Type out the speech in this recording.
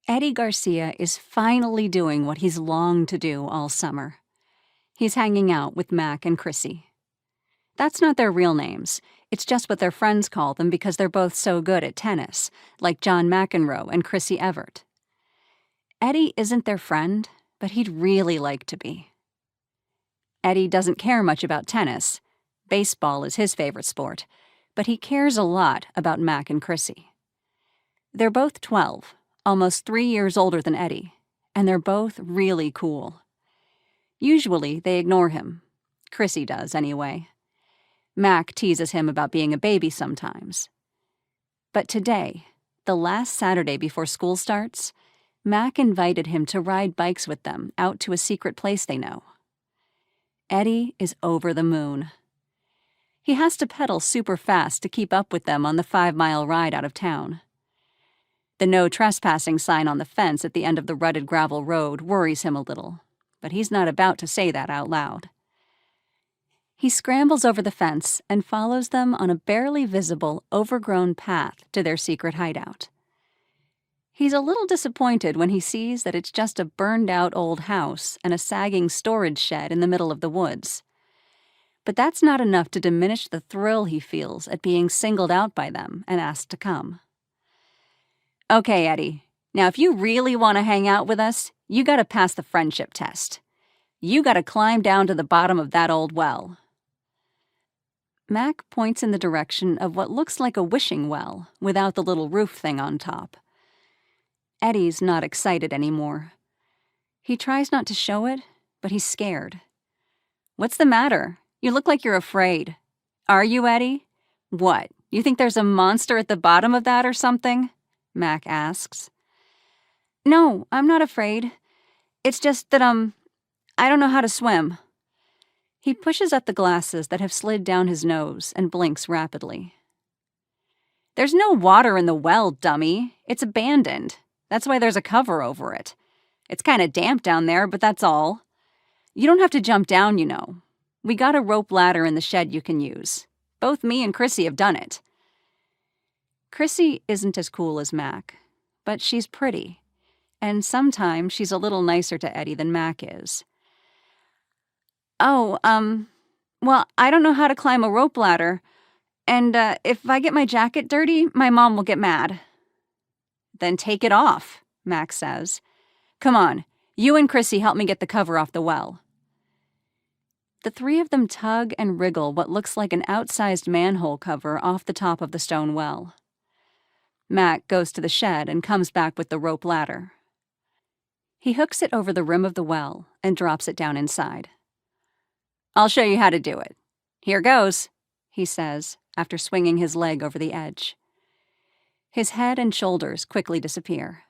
Eddie Garcia is finally doing what he's longed to do all summer. He's hanging out with Mac and Chrissy. That's not their real names. It's just what their friends call them because they're both so good at tennis, like John McEnroe and Chrissy Evert. Eddie isn't their friend, but he'd really like to be. Eddie doesn't care much about tennis. Baseball is his favorite sport, but he cares a lot about Mac and Chrissy. They're both 12, almost 3 years older than Eddie, and they're both really cool. Usually, they ignore him. Chrissy does, anyway. Mac teases him about being a baby sometimes. But today, the last Saturday before school starts, Mac invited him to ride bikes with them out to a secret place they know. Eddie is over the moon. He has to pedal super fast to keep up with them on the 5-mile ride out of town. The no trespassing sign on the fence at the end of the rutted gravel road worries him a little, but he's not about to say that out loud. He scrambles over the fence and follows them on a barely visible, overgrown path to their secret hideout. He's a little disappointed when he sees that it's just a burned-out old house and a sagging storage shed in the middle of the woods. But that's not enough to diminish the thrill he feels at being singled out by them and asked to come. Okay, Eddie, now if you really want to hang out with us, you gotta pass the friendship test. You gotta climb down to the bottom of that old well. Mac points in the direction of what looks like a wishing well without the little roof thing on top. Eddie's not excited anymore. He tries not to show it, but he's scared. What's the matter? You look like you're afraid. Are you, Eddie? What, you think there's a monster at the bottom of that or something? Mac asks. No, I'm not afraid. It's just that, I don't know how to swim. He pushes up the glasses that have slid down his nose and blinks rapidly. There's no water in the well, dummy. It's abandoned. That's why there's a cover over it. It's kind of damp down there, but that's all. You don't have to jump down, you know. We got a rope ladder in the shed you can use. Both me and Chrissy have done it. Chrissy isn't as cool as Mac, but she's pretty, and sometimes she's a little nicer to Eddie than Mac is. Oh, well, I don't know how to climb a rope ladder, and if I get my jacket dirty, my mom will get mad. Then take it off, Mac says. Come on, you and Chrissy help me get the cover off the well. The three of them tug and wriggle what looks like an outsized manhole cover off the top of the stone well. Mac goes to the shed and comes back with the rope ladder. He hooks it over the rim of the well and drops it down inside. I'll show you how to do it. Here goes, he says, after swinging his leg over the edge. His head and shoulders quickly disappear.